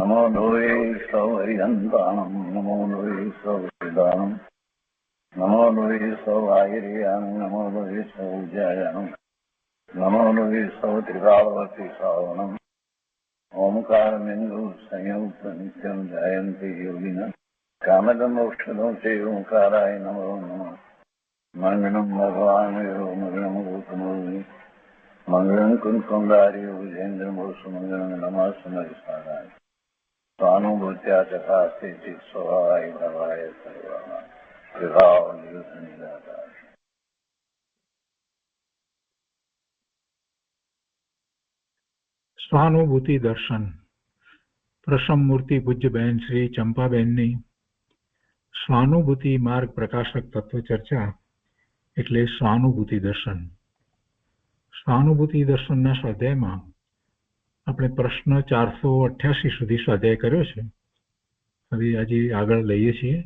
नमो लोये सौहरिहन्ताणं नमो लोये सौहृदानं नमो लोये सौवागिर्यानं नमो लोये सौज्यायानं नमो लोये सौत्रिकालवती सावनं ओंकारमिन्दु संयुक्त नित्यं जयन्ति योगिनः कामदमोक्षदो च ओंकाराय नमो नमः मङ्गलं भगवान् विष्णु मङ्गलं भूतमूर्ति मङ्गलं कुञ्कुण्डारि विजेन्द्रमूर्तिमङ्गलं नमः समरिसाराय स्वानुभूत्या चकास्ते चित् स्वभावाय भवाय सर्वाः विभाव निरुद्ध निराकार। स्वानुभूति दर्शन प्रसम मूर्ति पूज्य बहन श्री चंपाबेननी स्वानुभूति मार्ग प्रकाशक तत्व चर्चा એટલે સ્વાનુભૂતિ દર્શન. સ્વાનુભૂતિ દર્શનના સ્વાધ્યાયમાં આપણે પ્રશ્ન 488 સુધી સ્વાધ્યાય કર્યો છે. હવે આજે આગળ લઈએ છીએ.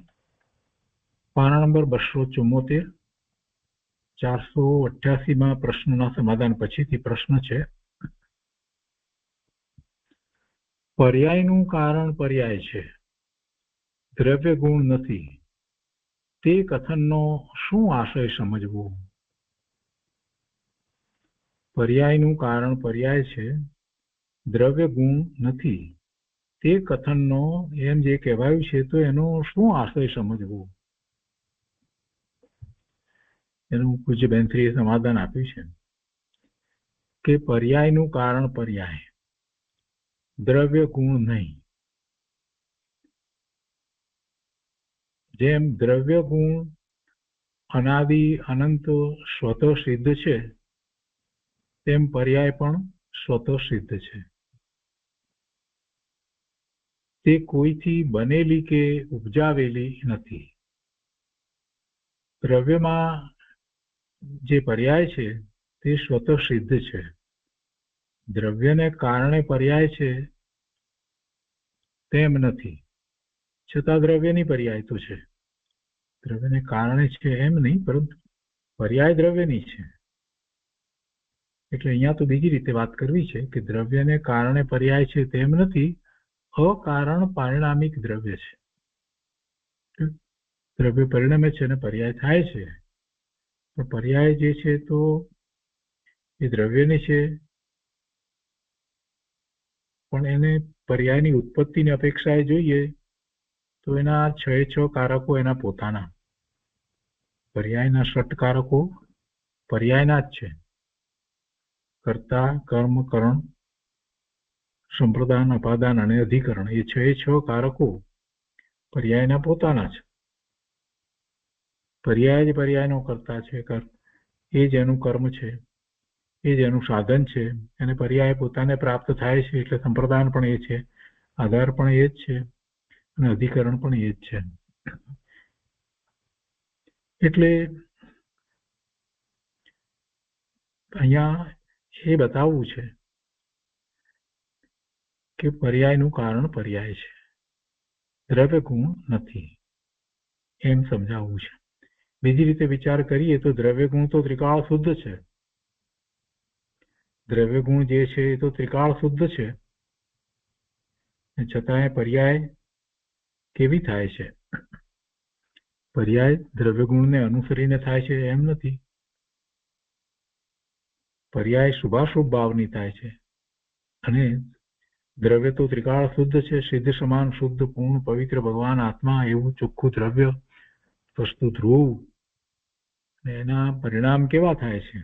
પાના નંબર 274. 488 માં પ્રશ્નના સમાધાન પછીથી પ્રશ્ન છે, પર્યાયનું કારણ પર્યાય છે, દ્રવ્ય ગુણ નથી, તે કથનનો શું આશય સમજવો? પર્યાયનું કારણ પર્યાય છે, દ્રવ્ય ગુણ નથી, તે કથનનો એમ જે કહેવાયું છે તો એનો શું આશય સમજવો? એનું પૂજ્ય બેનશ્રીએ સમાધાન આપ્યું છે કે પર્યાયનું કારણ પર્યાય, દ્રવ્ય ગુણ નહીં. જેમ દ્રવ્ય ગુણ અનાદિ અનંત સ્વતઃ સિદ્ધ છે, તેમ પર્યાય પણ સ્વતઃ સિદ્ધ છે. તે કોઈથી બનેલી કે ઉપજાવેલી નથી. દ્રવ્યમાં જે પર્યાય છે તે સ્વતઃ સિદ્ધ છે. દ્રવ્યને કારણે પર્યાય છે તેમ નથી, છતાં દ્રવ્યની પર્યાય તો છે. દ્રવ્યને કારણે છે એમ નહીં, પરંતુ પર્યાય દ્રવ્યની છે. એટલે અહીંયા તો બીજી રીતે વાત કરવી છે કે દ્રવ્યને કારણે પર્યાય છે તેમ નથી, અકારણ પારિણામિક દ્રવ્ય છે. દ્રવ્ય પરિણમે છે અને પર્યાય થાય છે, પણ પર્યાય જે છે તો એ દ્રવ્યની છે, પણ એને પર્યાયની ઉત્પત્તિની અપેક્ષાએ જોઈએ તો એના 6 કારકો એના પોતાના. પર્યાયના ષટકારકો પર્યાયના જ છે. કર્તા, કર્મ, કરણ, સંપ્રદાન, અપાદાન અને અધિકરણ, એ 6 કારકો પર્યાયના પોતાના છે. પર્યાય જ પર્યાયનો કર્તા છે, એ જ એનું કર્મ છે, એ જ એનું સાધન છે. એને પર્યાય પોતાને પ્રાપ્ત થાય છે એટલે સંપ્રદાન પણ એ છે, આધાર પણ એ જ છે અને અધિકરણ પણ એ જ છે. એટલે અહીંયા એ બતાવવું છે કે પર્યાયનું કારણ પર્યાય છે, દ્રવ્ય ગુણ નથી, એમ સમજાવવું છે. બીજી રીતે વિચાર કરીએ તો દ્રવ્ય ગુણ તો ત્રિકાળ શુદ્ધ છે. દ્રવ્ય ગુણ જે છે એ તો ત્રિકાળ શુદ્ધ છે, છતાં પર્યાય કેવી થાય છે? પર્યાય દ્રવ્ય ગુણને અનુસરીને થાય છે એમ નથી. પર્યાય શુભાશુભ ભાવની થાય છે, અને દ્રવ્ય તો ત્રિકાળ શુદ્ધ છે, સિદ્ધ સમાન શુદ્ધ પૂર્ણ પવિત્ર ભગવાન આત્મા એવું ચોખ્ખું દ્રવ્ય વસ્તુ ધ્રુવ. એના પરિણામ કેવા થાય છે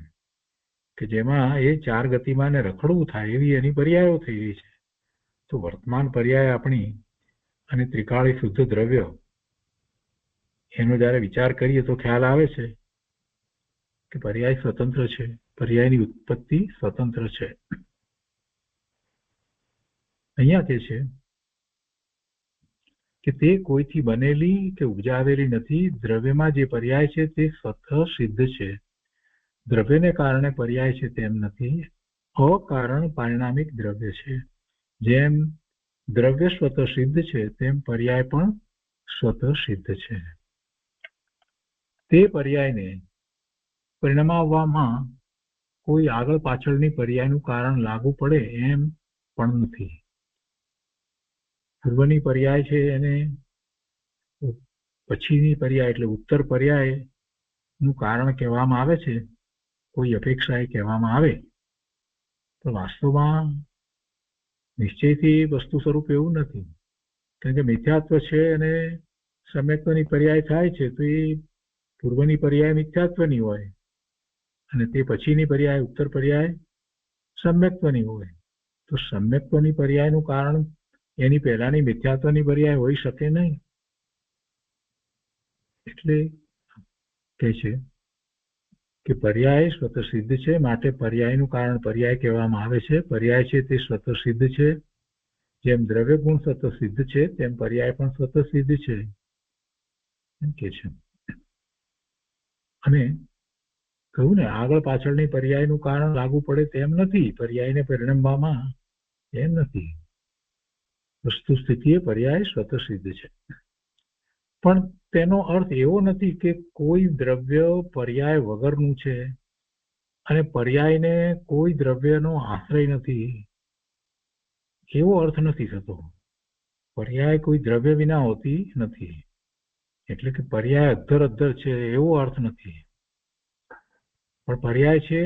કે જેમાં એ 4 ગતિમાં ને રખડવું થાય એવી એની પર્યાયો થઈ રહી છે. તો વર્તમાન પર્યાય આપણી અને ત્રિકાળી શુદ્ધ દ્રવ્ય, એનો જયારે વિચાર કરીએ તો ખ્યાલ આવે છે કે પર્યાય સ્વતંત્ર છે, પર્યાયની ઉત્પત્તિ સ્વતંત્ર છે. અહીંયા તે છે કે તે કોઈથી બનેલી કે ઉપજાવેલી નથી. દ્રવ્યમાં જે પર્યાય છે તે સ્વતઃ સિદ્ધ છે. દ્રવ્યને કારણે પર્યાય છે તેમ નથી, અકારણ પારિણામિક દ્રવ્ય છે. જેમ દ્રવ્ય સ્વતઃ સિદ્ધ છે તેમ પર્યાય પણ સ્વતઃ સિદ્ધ છે. તે પર્યાયને પરિણમાવવામાં કોઈ આગળ પાછળની પર્યાયનું કારણ લાગુ પડે એમ પણ નથી. પૂર્વની પર્યાય છે એને પછીની પર્યાય એટલે ઉત્તર પર્યાય નું કારણ કહેવામાં આવે છે, કોઈ અપેક્ષાએ કહેવામાં આવે તો વાસ્તવમાં નિશ્ચયથી વસ્તુ સ્વરૂપ એવું નથી. કારણ કે મિથ્યાત્વ છે અને સમ્યક્ત્વની પર્યાય થાય છે તો એ પૂર્વની પર્યાય મિથ્યાત્વની હોય અને તે પછીની પર્યાય ઉત્તર પર્યાય સમ્યક્ત્વની હોય. તો સમ્યક્ત્વની પર્યાયનું કારણ એની પહેલાની મિથ્યાત્વની પર્યાય હોઈ શકે નહીં. એટલે કહે છે કે પર્યાય સ્વતઃસિદ્ધ છે, માટે પર્યાયનું કારણ પર્યાય કહેવામાં આવે છે. પર્યાય છે તે સ્વતઃસિદ્ધ છે. જેમ દ્રવ્ય ગુણ સ્વતઃસિદ્ધ છે તેમ પર્યાય પણ સ્વતઃસિદ્ધ છે એમ કે છે. અને કહ્યું ને આગળ પાછળની પર્યાયનું કારણ લાગુ પડે તેમ નથી. પર્યાયને પરિણમવામાં એમ નથી. વસ્તુ સ્થિતિએ પર્યાય સ્વતઃસિદ્ધ છે. પણ તેનો અર્થ એવો નથી કે કોઈ દ્રવ્ય પર્યાય વગરનું છે અને પર્યાયને કોઈ દ્રવ્યનો આશ્રય નથી, એવો અર્થ નથી થતો. પર્યાય કોઈ દ્રવ્ય વિના હોતી નથી. એટલે કે પર્યાય અધ્ધર અધ્ધર છે એવો અર્થ નથી. પણ પર્યાય છે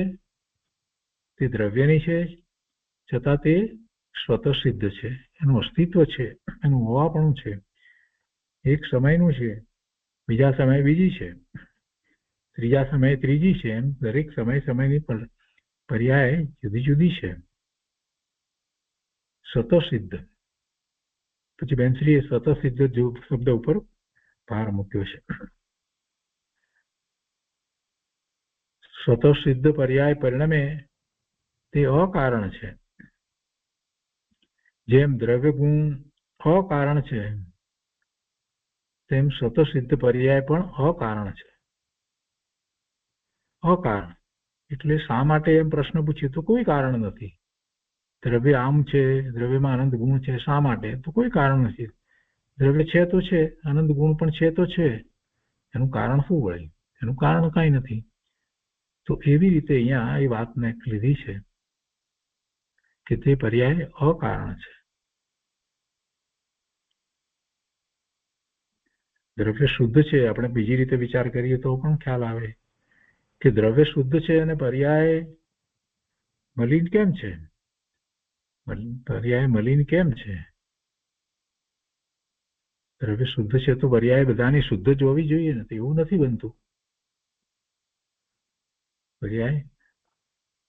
તે દ્રવ્યની છે છતાં તે સ્વતઃસિદ્ધ છે. એનું અસ્તિત્વ છે, એનું હોવાપણું છે. એક સમયનું છે, બીજા સમય બીજી છે, ત્રીજા સમયે ત્રીજી છે. એમ દરેક સમયની પર્યાય જુદી જુદી છે. સ્વતઃસિદ્ધ. પછી બેન્સરીએ સ્વતઃસિદ્ધ શબ્દ ઉપર ભાર મૂક્યો છે. સ્વતઃસિદ્ધ પર્યાય પરિણમે તે અકારણ છે. જેમ દ્રવ્ય ગુણ અકારણ છે તેમ સ્વતઃસિદ્ધ પર્યાય પણ અકારણ છે. અકારણ એટલે શા માટે એમ પ્રશ્ન પૂછ્યો તો કોઈ કારણ નથી. દ્રવ્ય આમ છે, દ્રવ્યમાં આનંદ ગુણ છે, શા માટે? તો કોઈ કારણ નથી. દ્રવ્ય છે તો છે, આનંદ ગુણ પણ છે તો છે, એનું કારણ શું વળે? એનું કારણ કઈ નથી. તો એવી રીતે અહીંયા એ વાતને લીધી છે કે તે પર્યાય અકારણ છે. દ્રવ્ય શુદ્ધ છે, આપણે બીજી રીતે વિચાર કરીએ તો પણ ખ્યાલ આવે કે દ્રવ્ય શુદ્ધ છે અને પર્યાય મલિન કેમ છે? પર્યાય મલિન કેમ છે? દ્રવ્ય શુદ્ધ છે તો પર્યાય બધાની શુદ્ધ જ હોવી જોઈએ ને, એવું નથી બનતું. પર્યાય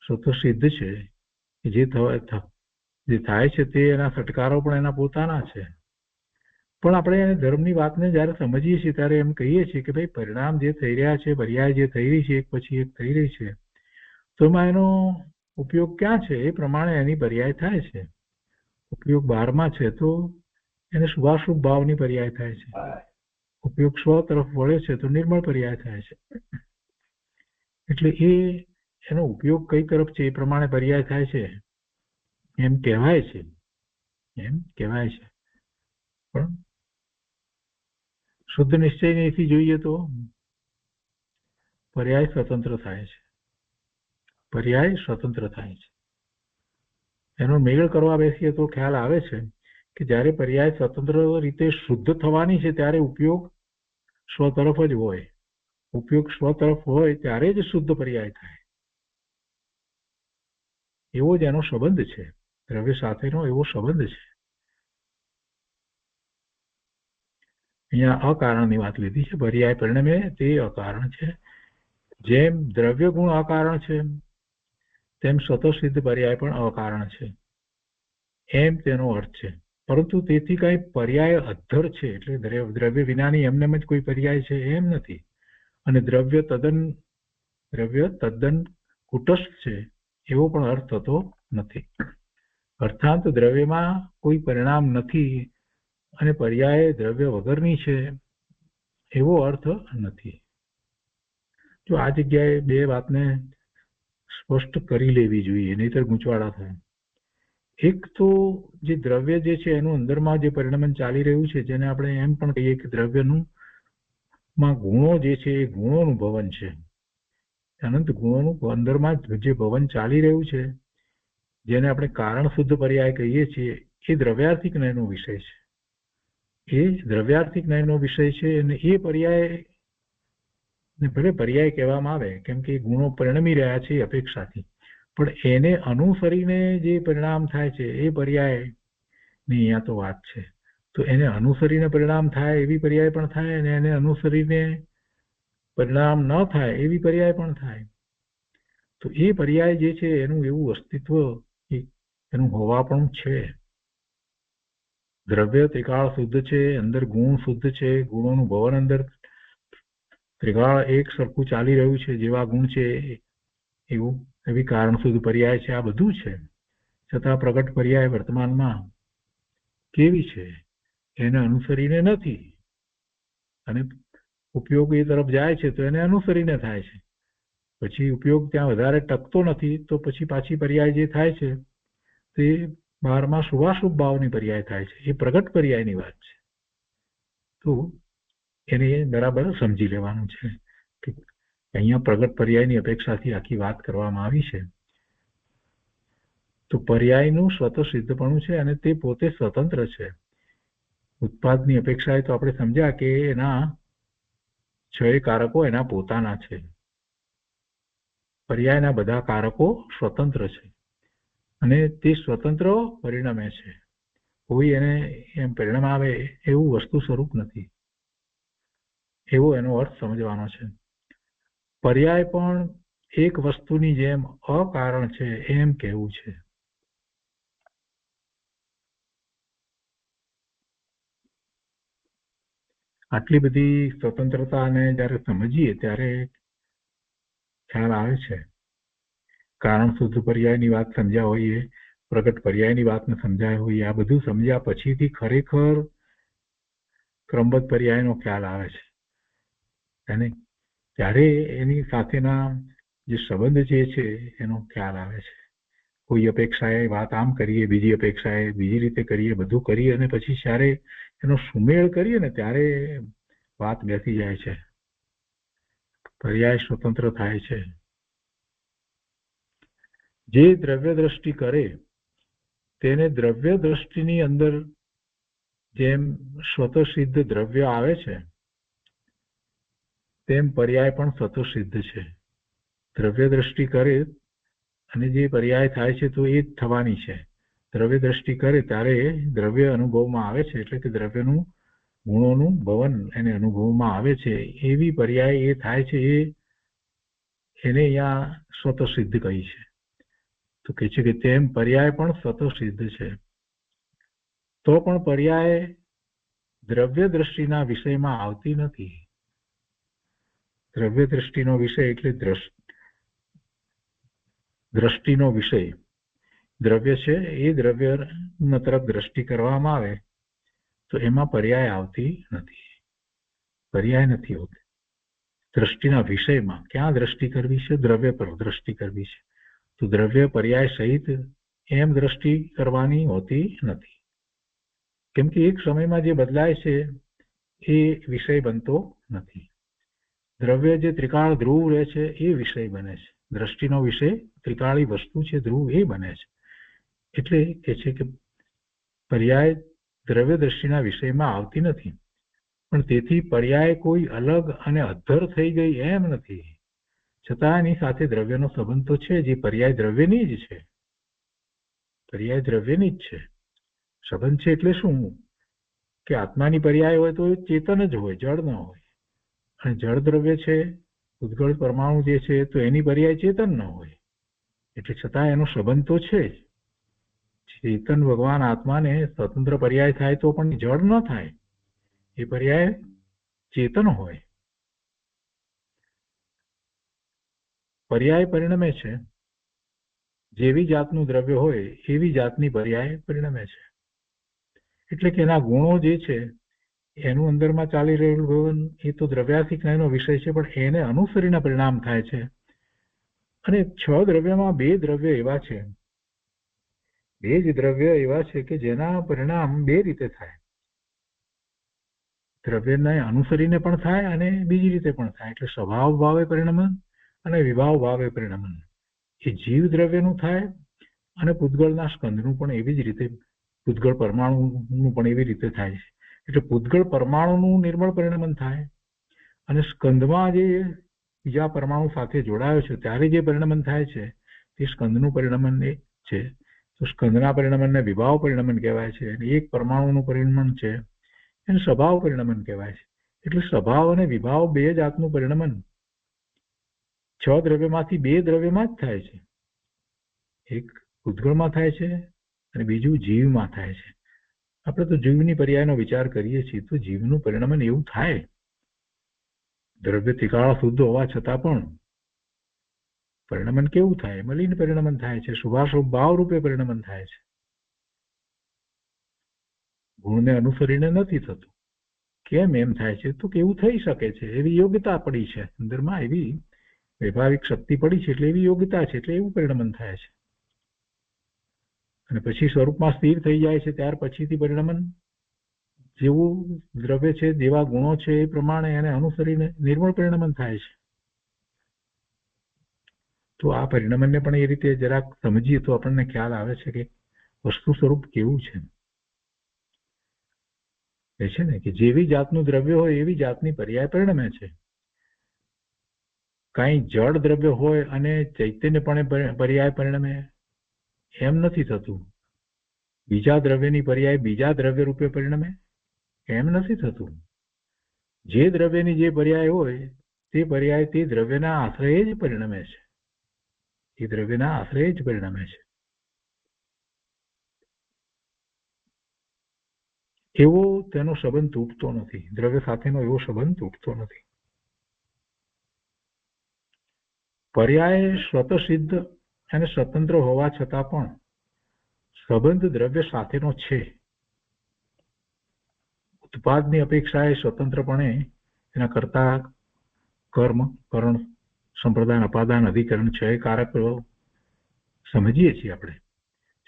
સ્વતઃસિદ્ધ છે. જે થાય છે તે એના ફટકારો પણ એના પોતાના છે. પણ આપણે એને ધર્મની વાતને જયારે સમજીએ છીએ ત્યારે એમ કહીએ છીએ કે ભાઈ પરિણામ જે થઈ રહ્યા છે, પર્યાય જે થઈ રહી છે, એક પછી એક થઈ રહી છે, તો એમાં એનો ઉપયોગ ક્યાં છે એ પ્રમાણે એની પર્યાય થાય છે. ઉપયોગ બહારમાં છે તો એને શુભાશુભ ભાવની પર્યાય થાય છે. ઉપયોગ સ્વ તરફ વળે છે તો નિર્મળ પર્યાય થાય છે. એટલે એનો ઉપયોગ કઈ તરફ છે એ પ્રમાણે પર્યાય થાય છે એમ કહેવાય છે. પણ શુદ્ધ નિશ્ચયથી જોઈએ તો પર્યાય સ્વતંત્ર થાય છે. એનો મેળ કરવા બેસીએ તો ખ્યાલ આવે છે કે જ્યારે પર્યાય સ્વતંત્ર રીતે શુદ્ધ થવાની છે ત્યારે ઉપયોગ સ્વ તરફ જ હોય. ઉપયોગ સ્વ તરફ હોય ત્યારે જ શુદ્ધ પર્યાય થાય. એવો જ એનો સંબંધ છે, દ્રવ્ય સાથેનો એવો સંબંધ છે. અહીંયા અકારણની વાત લીધી છે. પર્યાય પરિણમે તે અકારણ છે. જેમ દ્રવ્ય ગુણ અકારણ છે તેમ સ્વતઃસિદ્ધ પર્યાય પણ અકારણ છે, એમ તેનો અર્થ છે. પરંતુ તેથી કઈ પર્યાય અધ્ધર છે એટલે દ્રવ્ય વિનાની એમનેમ જ કોઈ પર્યાય છે એમ નથી. અને દ્રવ્ય તદ્દન કુટસ્થ છે એવો પણ અર્થ થતો નથી. અર્થાત દ્રવ્યમાં કોઈ પરિણામ નથી અને પર્યાય દ્રવ્ય વગરની છે એવો અર્થ નથી. જો આ જગ્યાએ બે વાતને સ્પષ્ટ કરી લેવી જોઈએ, નહીતર ગૂંચવાડા થાય. એક તો જે દ્રવ્ય જે છે એનું અંદરમાં જે પરિણમન ચાલી રહ્યું છે, જેને આપણે એમ પણ કહીએ કે દ્રવ્યનું માં ગુણો જે છે એ ગુણોનું ભવન છે. અનંત ગુણોનું અંદરમાં જે ભવન ચાલી રહ્યું છે, જેને આપણે કારણ શુદ્ધ પર્યાય કહીએ છીએ, એ દ્રવ્યાર્થિક જ્ઞાનનો વિષય છે. એ દ્રવ્યાર્થિક જ્ઞાનનો વિષય છે અને એ પર્યાય ભલે પર્યાય કહેવામાં આવે કેમ કે ગુણો પરિણમી રહ્યા છે એ અપેક્ષાથી, પણ એને અનુસરીને જે પરિણામ થાય છે એ પર્યાય ની અહીંયા તો વાત છે. તો એને અનુસરીને પરિણામ થાય એવી પર્યાય પણ થાય અને એને અનુસરીને પરિણામ ન થાય એવી પર્યાય પણ થાય. તો એ પર્યાય જે છે એનું એવું અસ્તિત્વ એનું હોવા પણ છે. દ્રવ્ય ત્રિકાળ શુદ્ધ છે, અંદર ગુણ શુદ્ધ છે, ગુણોનું ભવન અંદર ત્રિકાળ એક સરખું ચાલી રહ્યું છે, જેવા ગુણ છે એવું એવી કારણ શુદ્ધ પર્યાય છે. આ બધું છે છતાં પ્રગટ પર્યાય વર્તમાનમાં કેવી છે એને અનુસરીને નથી, અને ઉપયોગ એ તરફ જાય છે તો એને અનુસરીને થાય છે. પછી ઉપયોગ ત્યાં વધારે ટકતો નથી તો પછી પાછી પર્યાય જે થાય છે તે 12માં શુભાશુભ ભાવની પર્યાય થાય છે. એ પ્રગટ પર્યાયની વાત છે. તો એને બરાબર સમજી લેવાનું છે કે અહીંયા પ્રગટ પર્યાયની અપેક્ષાથી આખી વાત કરવામાં આવી છે. તો પર્યાયનું સ્વતઃ સિદ્ધપણું છે અને તે પોતે સ્વતંત્ર છે. ઉત્પાદની અપેક્ષાએ તો આપણે સમજ્યા કે એના 6 કારકો એના પોતાના છે. પર્યાયના બધા કારકો સ્વતંત્ર છે અને તે સ્વતંત્ર પરિણમે છે. કોઈ એને એમ પરિણામ આવે એવું વસ્તુ સ્વરૂપ નથી, એવો એનો અર્થ સમજવાનો છે. પર્યાય પણ એક વસ્તુની જેમ અકારણ છે એમ કહેવું છે. આટલી બધી સ્વતંત્રતાને જ્યારે સમજીએ ત્યારે ખ્યાલ આવે છે. કારણ શુદ્ધ પર્યાયની વાત સમજ્યા હોઈએ, પ્રગટ પર્યાયની વાતને સમજાય હોઈએ, આ બધું સમજ્યા પછીથી ખરેખર ક્રમબદ્ધ પર્યાયનો ખ્યાલ આવે છે. અને ત્યારે એની સાથેના જે સંબંધ જે છે એનો ખ્યાલ આવે છે. કોઈ અપેક્ષાએ વાત આમ કરીએ, બીજી અપેક્ષાએ બીજી રીતે કરીએ, બધું કરીએ અને પછી જ્યારે એનો સુમેળ કરીએ ને ત્યારે વાત બેસી જાય છે. પર્યાય સ્વતંત્ર થાય છે. જે દ્રવ્ય દ્રષ્ટિ કરે તેને દ્રવ્ય દ્રષ્ટિની અંદર જેમ સ્વતઃસિદ્ધ દ્રવ્ય આવે છે તેમ પર્યાય પણ સ્વતઃસિદ્ધ છે. દ્રવ્ય દ્રષ્ટિ કરે અને જે પર્યાય થાય છે તો એ જ થવાની છે. દ્રવ્ય દ્રષ્ટિ કરે ત્યારે દ્રવ્ય અનુભવમાં આવે છે, એટલે કે દ્રવ્યનું ગુણોનું ભવન એને અનુભવમાં આવે છે. એવી પર્યાય એ થાય છે એને અહીંયા સ્વતઃસિદ્ધ કહી છે. તો કહે છે કે તેમ પર્યાય પણ સ્વતઃસિદ્ધ છે. તો પણ પર્યાય દ્રવ્ય દ્રષ્ટિના વિષયમાં આવતી નથી. દ્રવ્ય દ્રષ્ટિનો વિષય એટલે દ્રષ્ટિનો વિષય દ્રવ્ય છે. એ દ્રવ્ય તરફ દ્રષ્ટિ કરવામાં આવે તો એમાં પર્યાય આવતી નથી. પર્યાય નથી હોતી દ્રષ્ટિના વિષયમાં. ક્યાં દ્રષ્ટિ કરવી છે? દ્રવ્ય પર દ્રષ્ટિ કરવી છે. તો દ્રવ્ય પર્યાય સહિત એમ દ્રષ્ટિ કરવાની હોતી નથી, કેમ કે એક સમયમાં જે બદલાય છે એ વિષય બનતો નથી. દ્રવ્ય જે ત્રિકાળ ધ્રુવ રહે છે એ વિષય બને છે. દ્રષ્ટિનો વિષય ત્રિકાળી વસ્તુ છે ધ્રુવ, એ બને છે. એટલે કે છે કે પર્યાય દ્રવ્ય દ્રષ્ટિના વિષયમાં આવતી નથી, પણ તેથી પર્યાય કોઈ અલગ અને અધ્ધર થઈ ગઈ એમ નથી. છતાં એની સાથે દ્રવ્યનો સંબંધ તો છે, જે પર્યાય દ્રવ્યની જ છે. પર્યાય દ્રવ્યની જ છે. સંબંધ છે એટલે શું કે આત્માની પર્યાય હોય તો એ ચેતન જ હોય, જળ ન હોય. અને જળ દ્રવ્ય છે, ઉદ્ગળ પરમાણુ જે છે તો એની પર્યાય ચેતન ન હોય. એટલે છતાં એનો સંબંધ તો છે જ. ચેતન ભગવાન આત્માને સ્વતંત્ર પર્યાય થાય તો પણ જળ ન થાય, એ પર્યાય ચેતન હોય. પર્યાય પરિણમે છે. જેવી જાતનું દ્રવ્ય હોય એવી જાતની પર્યાય પરિણમે છે. એટલે કે એના ગુણો જે છે એનું અંદરમાં ચાલી રહેલું ભવન એ તો દ્રવ્યાર્થિક જ્ઞાનનો વિષય છે, પણ એને અનુસરીને પરિણામ થાય છે. અને 6 દ્રવ્યમાં 2 દ્રવ્ય એવા છે, 2 જ દ્રવ્ય એવા છે કે જેના પરિણામ 2 રીતે થાય. દ્રવ્યને અનુસરીને પણ થાય અને બીજી રીતે પણ થાય. એટલે સ્વભાવ ભાવે પરિણમન અને વિભાવ ભાવે પરિણમન એ જીવ દ્રવ્યનું થાય અને પૂતગળના સ્કંદનું પણ એવી જ રીતે, પૂતગળ પરમાણુનું પણ એવી રીતે થાય છે. એટલે પૂતગળ પરમાણુનું નિર્મળ પરિણમન થાય અને સ્કંદમાં જે બીજા પરમાણુ સાથે જોડાયો છે ત્યારે જે પરિણમન થાય છે તે સ્કંદનું પરિણમન એ છે. તો સ્કંદના પરિણમનને વિભાવ પરિણમન કહેવાય છે અને એક પરમાણુનું પરિણમન છે એને સ્વભાવ પરિણમન કહેવાય છે. એટલે સ્વભાવ અને વિભાવ બે જાતનું પરિણમન 6 દ્રવ્યમાંથી 2 દ્રવ્યમાં જ થાય છે. એક પૂતગળમાં થાય છે અને બીજું જીવમાં થાય છે. આપણે તો જીવની પર્યાયનો વિચાર કરીએ છીએ તો જીવનું પરિણમન એવું થાય, દ્રવ્ય ત્રિકાળ શુદ્ધ હોવા છતાં પણ પરિણમન કેવું થાય? મલિન પરિણમન થાય છે, શુભાશુભ ભાવ રૂપે પરિણમન થાય છે. ગુણને અનુસરીને નથી થતું. કેમ એમ થાય છે? તો કેવું થઈ શકે છે? એવી યોગ્યતા પડી છે અંદરમાં, એવી વૈભાવિક શક્તિ પડી છે એટલે એવી યોગ્યતા છે એટલે એવું પરિણમન થાય છે. અને પછી સ્વરૂપમાં સ્થિર થઈ જાય છે ત્યાર પછીથી પરિણમન જેવું દ્રવ્ય છે, જેવા ગુણો છે એ પ્રમાણે એને અનુસરીને નિર્મળ પરિણમન થાય છે. તો આ પરિણમનને પણ એ રીતે જરાક સમજીએ તો આપણને ખ્યાલ આવે છે કે વસ્તુ સ્વરૂપ કેવું છે. એ છે ને કે જેવી જાતનું દ્રવ્ય હોય એવી જાતની પર્યાય પરિણમે છે. કાંઈ જળ દ્રવ્ય હોય અને ચૈતન્યપણે પર્યાય પરિણમે એમ નથી થતું. બીજા દ્રવ્યની પર્યાય બીજા દ્રવ્ય રૂપે પરિણમે એમ નથી થતું. જે દ્રવ્યની જે પર્યાય હોય તે પર્યાય તે દ્રવ્યના આશ્રયે જ પરિણમે છે. એ દ્રવ્યના આશ્રયે જ પરિણમે છે. એવો તેનો સંબંધ તૂટતો નથી. દ્રવ્ય સાથેનો એવો સંબંધ તૂટતો નથી. પર્યાય સ્વતઃસિદ્ધ અને સ્વતંત્ર હોવા છતાં પણ સંબંધ દ્રવ્ય સાથેનો છે. ઉત્પાદની અપેક્ષાએ સ્વતંત્રપણે એના કરતા કર્મ, કરણ, સંપ્રદાન, અપાદાન, અધિકરણ, ક્ષય કારક સમજીએ છીએ આપણે,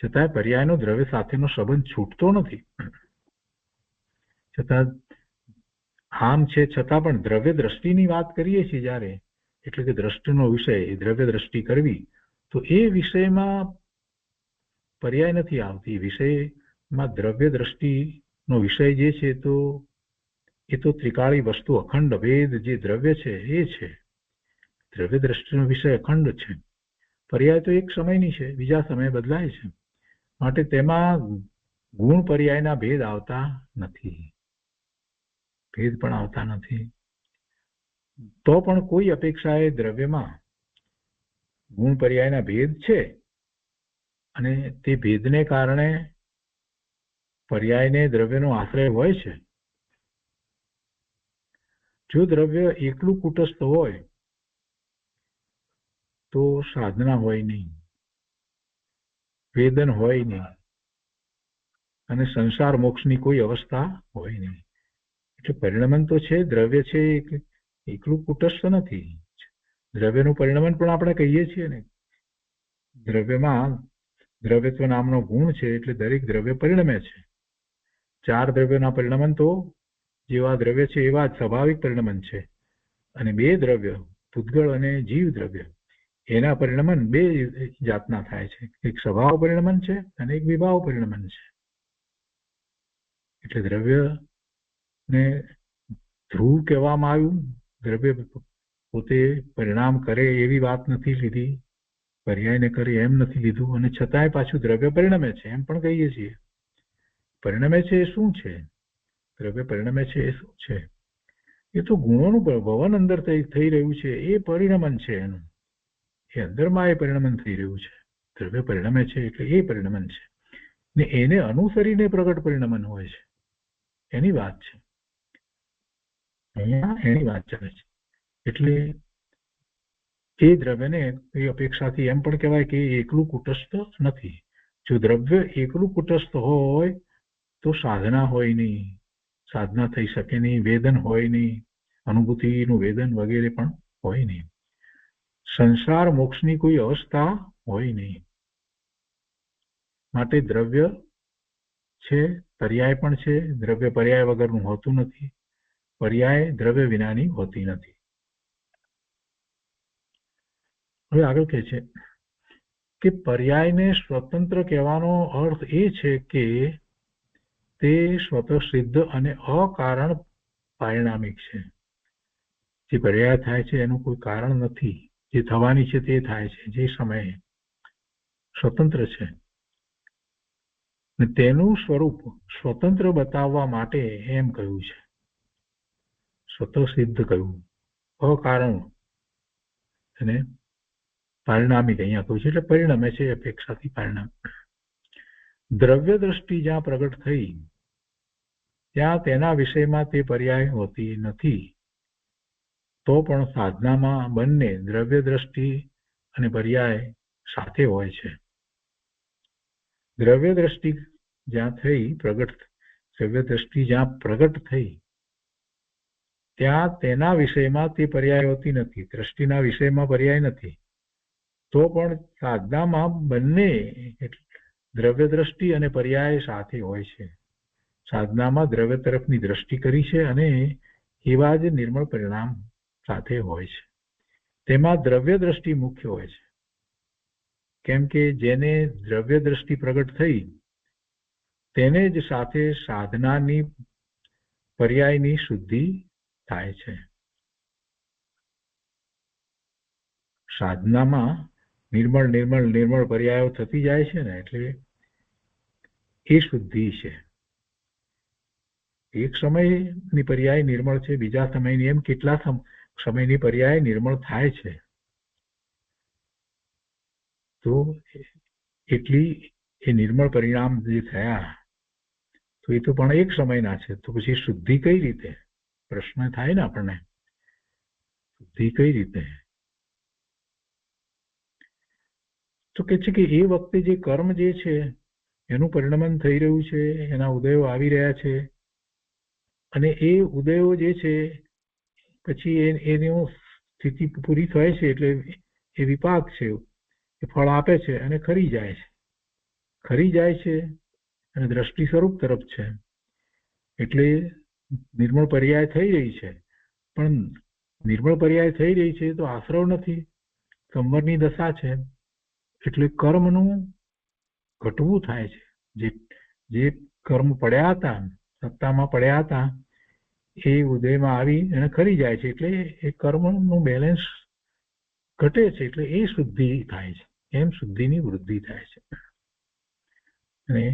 છતાં પર્યાયનો દ્રવ્ય સાથેનો સંબંધ છૂટતો નથી. છતાં આમ છે છતાં પણ દ્રવ્ય દ્રષ્ટિની વાત કરીએ છીએ જ્યારે, એટલે કે દ્રષ્ટિનો વિષય દ્રવ્ય દ્રષ્ટિ કરવી, તો એ વિષયમાં પર્યાય નથી આવતી. વિષયમાં દ્રવ્ય દ્રષ્ટિનો વિષય જે છે તો એ તો ત્રિકાળી વસ્તુ અખંડ ભેદ જે દ્રવ્ય છે એ છે. દ્રવ્ય દ્રષ્ટિનો વિષય અખંડ છે. પર્યાય તો એક સમયની છે, બીજા સમય બદલાય છે. માટે તેમાં ગુણ પર્યાયના ભેદ આવતા નથી. ભેદ પણ આવતા નથી. તો પણ કોઈ અપેક્ષાએ દ્રવ્યમાં ગુણ પર્યાયના ભેદ છે અને તે ભેદને કારણે પર્યાયને દ્રવ્યનો આશ્રય હોય છે. જો દ્રવ્ય એકલું કુટસ્થ હોય તો સાધના હોય નહીં, વેદન હોય નહીં અને સંસાર મોક્ષની કોઈ અવસ્થા હોય નહીં. એટલે પરિણમન તો છે, દ્રવ્ય છે, એકલું કુટસ્થ નથી. દ્રવ્યનું પરિણમન પણ આપણે કહીએ છીએ ને, દ્રવ્યમાં દ્રવ્યત્વ નામનો ગુણ છે એટલે દરેક દ્રવ્ય પરિણમે છે. 4 દ્રવ્યોના પરિણમન તો જેવા દ્રવ્ય છે એવા જ સ્વાભાવિક પરિણમન છે. અને 2 દ્રવ્ય, પૂતગળ અને જીવ દ્રવ્ય, એના પરિણમન 2 જાતના થાય છે. એક સ્વભાવ પરિણમન છે અને એક વિભાવ પરિણમન છે. એટલે દ્રવ્યને ધ્રુવ કહેવામાં આવ્યું. દ્રવ્ય પોતે પરિણામ કરે એવી વાત નથી લીધી, પર્યાયને કરે એમ નથી લીધું. અને છતાંય પાછું દ્રવ્ય પરિણમે છે એમ પણ કહીએ છીએ. પરિણમે છે એ શું છે? દ્રવ્ય પરિણમે છે એ શું છે? એ તો ગુણોનું ભવન અંદર થઈ રહ્યું છે એ પરિણમન છે એનું. એ અંદરમાં એ પરિણમન થઈ રહ્યું છે. દ્રવ્ય પરિણમે છે એટલે એ પરિણમન છે ને એને અનુસરીને પ્રગટ પરિણમન હોય છે. એની વાત છે અહીંયા, એની વાત ચાલે છે. એટલે એ દ્રવ્યને એ અપેક્ષાથી એમ પણ કહેવાય કે એકલું કુટસ્થ નથી. જો દ્રવ્ય એકલું કુટસ્થ હોય તો સાધના હોય નહીં, સાધના થઈ શકે નહીં, વેદન હોય નહીં, અનુભૂતિનું વેદન વગેરે પણ હોય નહીં, સંસાર મોક્ષની કોઈ અવસ્થા હોય નહીં. માટે દ્રવ્ય છે, પર્યાય પણ છે. દ્રવ્ય પર્યાય વગરનું હોતું નથી, પર્યાય દ્રવ્ય વિનાની હોતી નથી. હવે આગળ કહે છે કે પર્યાયને સ્વતંત્ર કહેવાનો અર્થ એ છે કે તે સ્વતઃ સિદ્ધ અને અકારણ પારિણામિક છે. જે પર્યાય થાય છે એનું કોઈ કારણ નથી. જે થવાની છે તે થાય છે, જે સમયે સ્વતંત્ર છે. તેનું સ્વરૂપ સ્વતંત્ર બતાવવા માટે એમ કહ્યું છે. સ્વતઃ સિદ્ધ કહ્યું, અકારણ અને પારિણામિક અહીંયા કહ્યું છે, એટલે પરિણમે છે અપેક્ષાથી પરિણામ. દ્રવ્ય દ્રષ્ટિ જ્યાં પ્રગટ થઈ ત્યાં તેના વિષયમાં તે પર્યાય હોતી નથી. તો પણ સાધનામાં બંને દ્રવ્ય દ્રષ્ટિ અને પર્યાય સાથે હોય છે. દ્રવ્ય દ્રષ્ટિ જ્યાં પ્રગટ થઈ ત્યાં તેના વિષયમાં તે પર્યાય હોતી નથી. દ્રષ્ટિના વિષયમાં પર્યાય નથી. તો પણ સાધનામાં બંને દ્રવ્ય દ્રષ્ટિ અને પર્યાય સાથે હોય છે. સાધનામાં દ્રવ્ય તરફની દ્રષ્ટિ કરી છે અને એવા જ નિર્મળ પરિણામ સાથે હોય છે. તેમાં દ્રવ્ય દ્રષ્ટિ મુખ્ય હોય છે, કેમ કે જેને દ્રવ્ય દ્રષ્ટિ પ્રગટ થઈ તેને જ સાથે સાધનાની પર્યાયની શુદ્ધિ થાય છે. સાધનામાં નિર્મળ પર્યાયો થતી જાય છે ને, એટલે એ શુદ્ધિ છે. એક સમયની પર્યાય નિર્મળ છે, બીજા સમયની, એમ કેટલા સમયની પર્યાય નિર્મળ થાય છે. તો એટલી એ નિર્મળ પરિણામ જે થયા તો એ તો પણ એક સમયના છે. તો પછી શુદ્ધિ કઈ રીતે? પ્રશ્ન થાય ને આપણને, શુદ્ધિ કઈ રીતે? તો કે છે કે એ વખતે જે કર્મ જે છે એનું પરિણમન થઈ રહ્યું છે, એના ઉદયો આવી રહ્યા છે, અને એ ઉદયો જે છે પછી એની સ્થિતિ પૂરી થાય છે એટલે એ વિપાક છે, એ ફળ આપે છે અને ખરી જાય છે અને દ્રષ્ટિ સ્વરૂપ તરફ છે. એટલે નિર્મળ પર્યાય થઈ રહી છે. પણ નિર્મળ પર્યાય થઈ રહી છે તો આશ્રવ નથી, સંવરની દશા છે. એટલે કર્મનું ઘટવું થાય છે. જે કર્મ પડ્યા હતા, સત્તામાં પડ્યા હતા, એ ઉદયમાં આવી અને ખરી જાય છે. એટલે એ કર્મનું બેલેન્સ ઘટે છે. એટલે એ શુદ્ધિ થાય છે. એમ શુદ્ધિની વૃદ્ધિ થાય છે. અને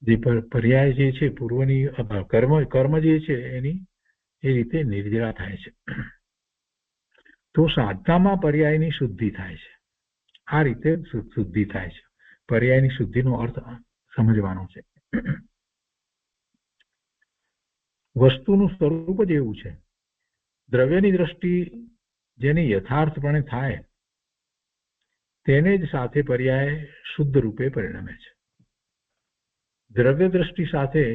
જે પર્યાય જે છે પૂર્વની કર્મ જે છે એની એ રીતે નિર્જરા થાય છે. તો સાધનામાં પર્યાયની શુદ્ધિ થાય છે. આ રીતે શુદ્ધિ થાય છે. પર્યાયની શુદ્ધિનો અર્થ સમજવાનો છે. વસ્તુનું સ્વરૂપ જ એવું છે. દ્રવ્યની દ્રષ્ટિ જેની યથાર્થપણે થાય તેને જ સાથે પર્યાય શુદ્ધ રૂપે પરિણમે છે. દ્રવ્ય દ્રષ્ટિ સાથે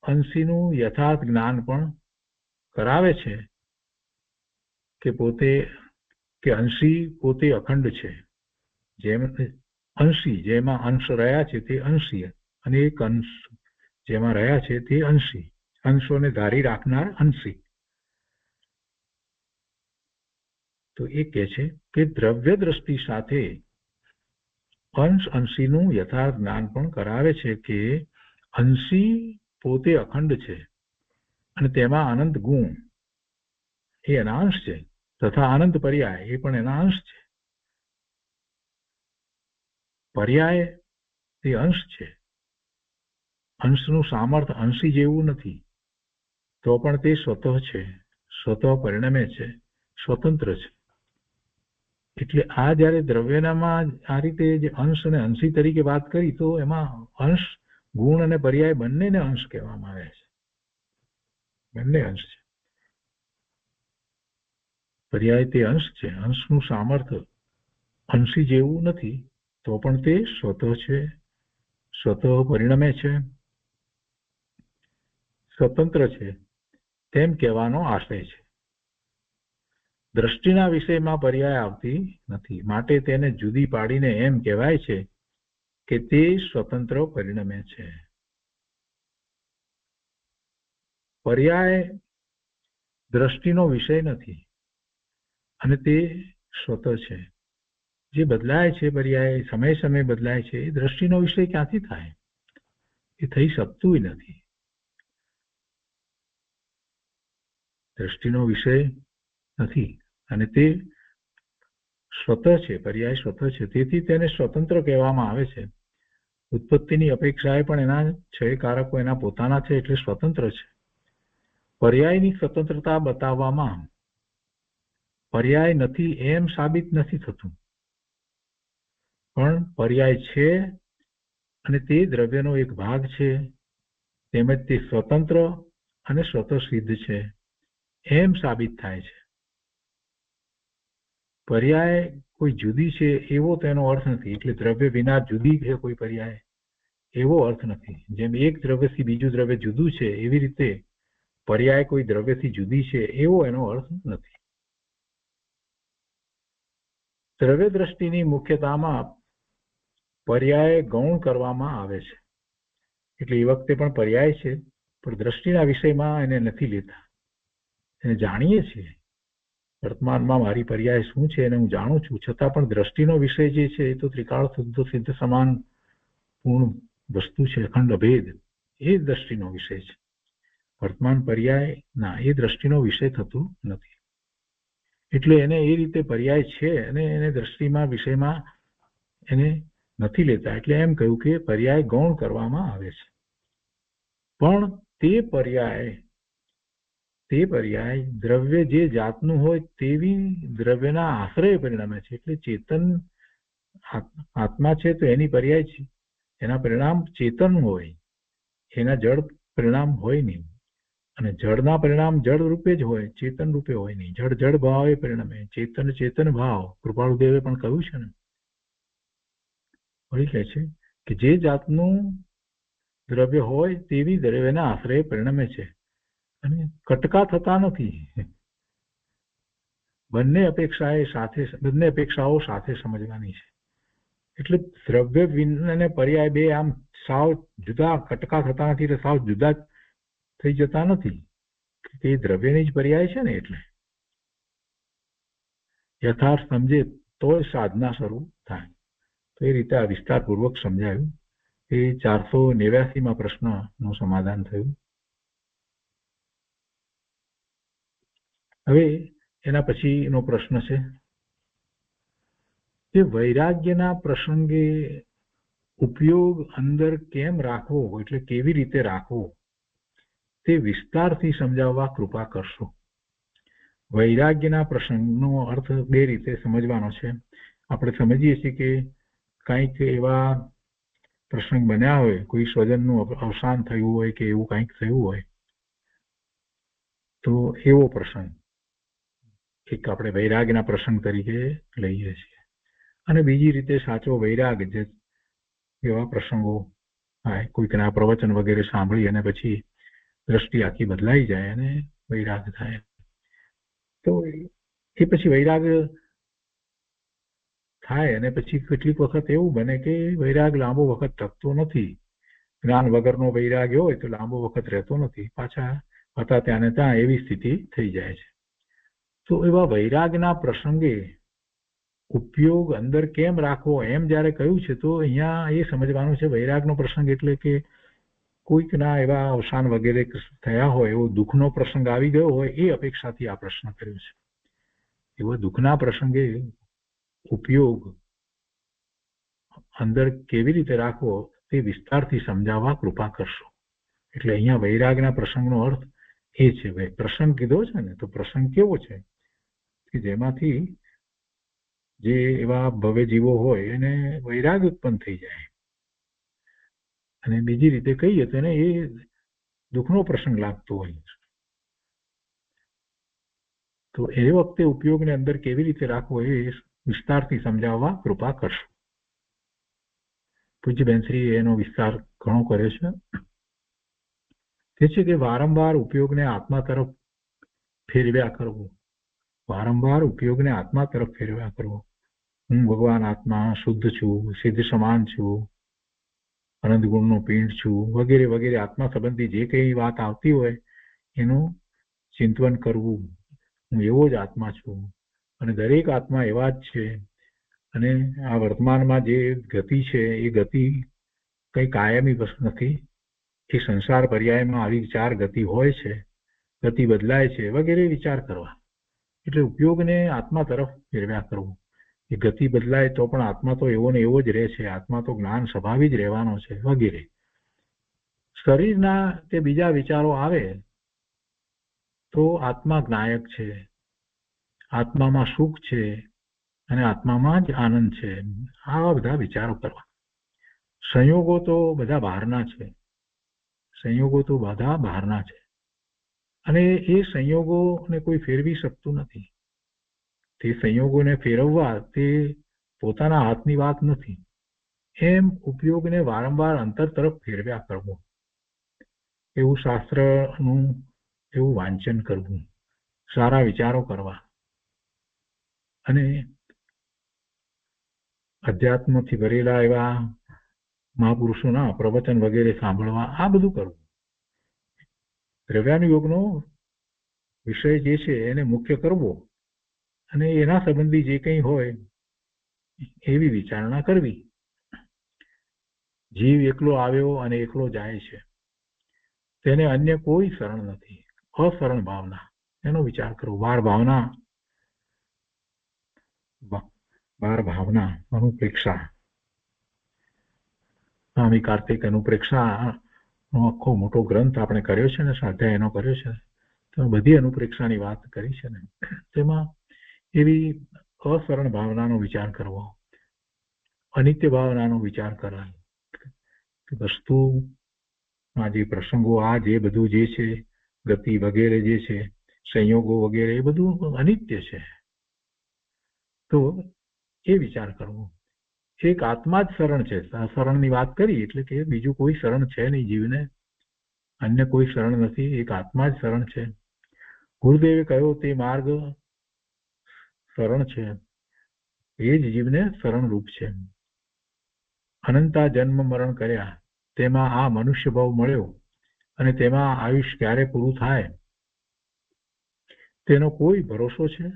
અંશીનું યથાર્થ જ્ઞાન પણ કરાવે છે કે અંશી પોતે અખંડ છે. જેમાં અંશ રહ્યા છે તે અંશી, અને એક અંશ જેમાં રહ્યા છે તે અંશી, અંશોને ધારી રાખનાર અંશી. તો એ કહે છે કે દ્રવ્ય દ્રષ્ટિ સાથે અંશીનું યથાર્થ જ્ઞાન પણ કરાવે છે કે અંશી પોતે અખંડ છે અને તેમાં અનંત ગુણ એ એના અંશ છે, તથા અનંત પર્યાય એ પણ એના અંશ છે. પર્યાય તે અંશ છે. અંશનું સામર્થ્ય અંશી જેવું નથી, તો પણ તે સ્વતઃ છે, સ્વતઃ પરિણમે છે, સ્વતંત્ર છે. એટલે આ જયારે દ્રવ્યનામાં આ રીતે જે અંશ અને અંશી તરીકે વાત કરી, તો એમાં અંશ, ગુણ અને પર્યાય બંનેને અંશ કહેવામાં આવે છે. બંને અંશ છે. પર્યાય તે અંશ છે. અંશનું સામર્થ્ય અંશી જેવું નથી, તો પણ તે સ્વતઃ છે, સ્વતઃ પરિણમે છે, સ્વતંત્ર છે, તેમ કહેવાનો આશય છે. દ્રષ્ટિના વિષયમાં પર્યાય આવતી નથી, માટે તેને જુદી પાડીને એમ કહેવાય છે કે તે સ્વતંત્ર પરિણમે છે. પર્યાય દ્રષ્ટિનો વિષય નથી અને તે સ્વતઃ છે. જે બદલાય છે પર્યાય સમય બદલાય છે, એ દ્રષ્ટિનો વિષય ક્યાંથી થાય? એ થઈ શકતું નથી. દ્રષ્ટિનો વિષય નથી અને તે સ્વતઃ છે, પર્યાય સ્વતઃ છે. તેથી તેને સ્વતંત્ર કહેવામાં આવે છે. ઉત્પત્તિની અપેક્ષાએ પણ એના ક્ષયકારકો એના પોતાના છે એટલે સ્વતંત્ર છે. પર્યાયની સ્વતંત્રતા બતાવવામાં પર્યાય નથી એમ સાબિત નથી થતું, પણ પર્યાય છે અને તે દ્રવ્યનો એક ભાગ છે, તેમજ તે સ્વતંત્ર અને સ્વતઃસિદ્ધ છે એમ સાબિત થાય છે. પર્યાય કોઈ જુદી છે એવો તેનો અર્થ નથી. એટલે દ્રવ્ય વિના જુદી છે કોઈ પર્યાય એવો અર્થ નથી. જેમ એક દ્રવ્યથી બીજું દ્રવ્ય જુદું છે એવી રીતે પર્યાય કોઈ દ્રવ્યથી જુદી છે એવો એનો અર્થ નથી. દ્રવ્ય દ્રષ્ટિની મુખ્યતામાં પર્યાય ગૌણ કરવામાં આવે છે. એટલે એ વખતે પણ પર્યાય છે, પણ દ્રષ્ટિના વિષયમાં એને નથી લેતા. એને જાણીએ છીએ વર્તમાનમાં મારી પર્યાય શું છે એને હું જાણું છું, છતાં પણ દ્રષ્ટિનો વિષય જે છે એ તો ત્રિકાળ શુદ્ધ સિદ્ધ સમાન પૂર્ણ વસ્તુ છે, અખંડ અભેદ. એ દ્રષ્ટિનો વિષય છે. વર્તમાન પર્યાય ના એ દ્રષ્ટિનો વિષય થતું નથી. એટલે એને એ રીતે પર્યાય છે અને એને દ્રષ્ટિમાં વિષયમાં એને નથી લેતા. એટલે એમ કહ્યું કે પર્યાય ગૌણ કરવામાં આવે છે. પણ તે પર્યાય દ્રવ્ય જે જાતનું હોય તેવી દ્રવ્યના આશ્રય પરિણામે છે. એટલે ચેતન આત્મા છે તો એની પર્યાય છે, એના પરિણામ ચેતન હોય, એના જળ પરિણામ હોય નહીં. અને જળના પરિણામ જળ રૂપે જ હોય, ચેતન રૂપે હોય નહીં. જળ ભાવે પરિણમે, ચેતન ચેતન ભાવ. કૃપાળુદેવે પણ કહ્યું છે ને, વળી કહે છે કે જે જાતનું દ્રવ્ય હોય તેવી દ્રવ્યના આશ્રય પરિણમે છે અને કટકા થતા નથી. બંને અપેક્ષાઓ સાથે સમજવાની છે. એટલે દ્રવ્ય અને પર્યાય બે આમ સાવ જુદા કટકા થતા નથી, એટલે સાવ જુદા થઈ જતા નથી. તે દ્રવ્યની જ પર્યાય છે ને. એટલે યથાર્થ સમજે તો સાધના શરૂ થાય. તો એ રીતે આ વિસ્તારપૂર્વક સમજાયું. એ 489માં પ્રશ્નનું સમાધાન થયું. હવે એના પછીનો પ્રશ્ન છે કે વૈરાગ્યના પ્રસંગે ઉપયોગ અંદર કેમ રાખવો, એટલે કેવી રીતે રાખવો, તે વિસ્તારથી સમજાવવા કૃપા કરશો. વૈરાગ્યના પ્રસંગનો અર્થ બે રીતે સમજવાનો છે. આપણે સમજીએ છીએ કે કંઈક એવા પ્રસંગ બન્યા હોય, કોઈ સ્વજનનું અવસાન થયું હોય કે એવું કંઈક થયું હોય, તો એવો પ્રસંગ એક આપણે વૈરાગના પ્રસંગ તરીકે લઈએ છીએ. અને બીજી રીતે સાચો વૈરાગ જે એવા પ્રસંગો થાય, કોઈકના પ્રવચન વગેરે સાંભળી અને પછી દ્રષ્ટિ આખી બદલાઈ જાય અને વૈરાગ થાય, તો એ પછી વૈરાગ થાય. અને પછી કેટલીક વખત એવું બને કે વૈરાગ લાંબો વખત ટકતો નથી. જ્ઞાન વગરનો વૈરાગ હોય તો લાંબો વખત રહેતો નથી, પાછા હતા ત્યાં ને ત્યાં એવી સ્થિતિ થઈ જાય છે. તો એવા વૈરાગના પ્રસંગે ઉપયોગ અંદર કેમ રાખવો એમ જયારે કહ્યું છે, તો અહીંયા એ સમજવાનું છે વૈરાગનો પ્રસંગ એટલે કે કોઈકના એવા અવસાન વગેરે થયા હોય, એવો દુઃખનો પ્રસંગ આવી ગયો હોય, એ અપેક્ષાથી આ પ્રશ્ન કર્યો છે. એવા દુઃખના પ્રસંગે ઉપયોગ અંદર કેવી રીતે રાખવો તે વિસ્તારથી સમજાવવા કૃપા કરશો. એટલે અહીંયા વૈરાગના પ્રસંગનો અર્થ એ છે. ભાઈ પ્રસંગ કીધો છે ને, તો પ્રસંગ કેવો છે કે જેમાંથી જે એવા ભવ્ય જીવો હોય એને વૈરાગ ઉત્પન્ન થઈ જાય. અને બીજી રીતે કહીએ તો એને એ દુઃખનો પ્રસંગ લાગતો હોય. તો એ વખતે ઉપયોગને અંદર કેવી રીતે રાખવો એ વિસ્તારથી સમજાવવા કૃપા કરશો. પૂજ્ય બેનશ્રી એનો વિસ્તાર ઘણો કર્યો છે. તે છે કે વારંવાર ઉપયોગને આત્મા તરફ ફેરવ્યા કરવો. વારંવાર ઉપયોગને આત્મા તરફ ફેરવ્યા કરવો. હું ભગવાન આત્મા શુદ્ધ છું, સિદ્ધ સમાન છું, અનંત ગુણનો પિંડ છું, વગેરે વગેરે આત્મા સંબંધી જે કઈ વાત આવતી હોય એનું ચિંતન કરવું. હું એવો જ આત્મા છું અને દરેક આત્મા એવા જ છે. અને આ વર્તમાનમાં જે ગતિ છે એ ગતિ કઈ કાયમી વસ્તુ નથી, એ સંસાર પર્યાયમાં આવી ચાર ગતિ હોય છે, ગતિ બદલાય છે વગેરે વિચાર કરવા. એટલે ઉપયોગને આત્મા તરફ ફેરવ્યા કરવું. એ ગતિ બદલાય તો પણ આત્મા તો એવો ને એવો જ રહે છે, આત્મા તો જ્ઞાન સ્વભાવી જ રહેવાનો છે વગેરે. શરીરના તે બીજા વિચારો આવે તો આત્મા જ્ઞાયક છે, આત્મામાં સુખ છે અને આત્મામાં જ આનંદ છે, આવા બધા વિચારો કરવા. સંયોગો તો બધા બહારના છે, સંયોગો તો બધા બહારના છે અને એ સંયોગોને કોઈ ફેરવી શકતું નથી. તે સંયોગોને ફેરવવા તે પોતાના હાથની વાત નથી. એમ ઉપયોગને વારંવાર અંતર તરફ ફેરવ્યા કરવો, એવું શાસ્ત્રનું એવું વાંચન કરવું, સારા વિચારો કરવા અને અધ્યાત્મથી ભરેલા એવા મહાપુરુષોના પ્રવચન વગેરે સાંભળવા, આ બધું કરવું. દ્રવ્યાનુયોગનો વિષય જે છે એને મુખ્ય કરવો અને એના સંબંધી જે કંઈ હોય એવી વિચારણા કરવી. જીવ એકલો આવ્યો અને એકલો જાય છે, તેને અન્ય કોઈ શરણ નથી. અશરણ ભાવના, એનો વિચાર કરવો. બાર ભાવના અનુપ્રેક્ષા, સ્વામી કાર્તિક અનુપ્રેક્ષા નો આખો મોટો ગ્રંથ આપણે કર્યો છે ને, સ્વાધ્યાય એનો કર્યો છે, તો બધી અનુપ્રેક્ષાની વાત કરી છે ને. તેમાં એવી અશરણ ભાવનાનો વિચાર કરવો, અનિત્ય ભાવનાનો વિચાર કરવાનો. વસ્તુમાં જે પ્રસંગો, આ જે બધું જે છે, ગતિ વગેરે જે છે, સંયોગો વગેરે, એ બધું અનિત્ય છે. તો એ વિચાર કરવો. એક આત્મા જ શરણ છે. શરણની વાત કરી એટલે કે બીજું કોઈ શરણ છે નહીં જીવને, અન્ય કોઈ શરણ નથી, એક આત્મા જ શરણ છે. ગુરુદેવે કહ્યો તે માર્ગ શરણ છે, એ જ જીવને શરણ રૂપ છે. અનંતા જન્મ મરણ કર્યા, તેમાં આ મનુષ્ય ભાવ મળ્યો અને તેમાં આયુષ્ય ક્યારે પૂરું થાય તેનો કોઈ ભરોસો છે?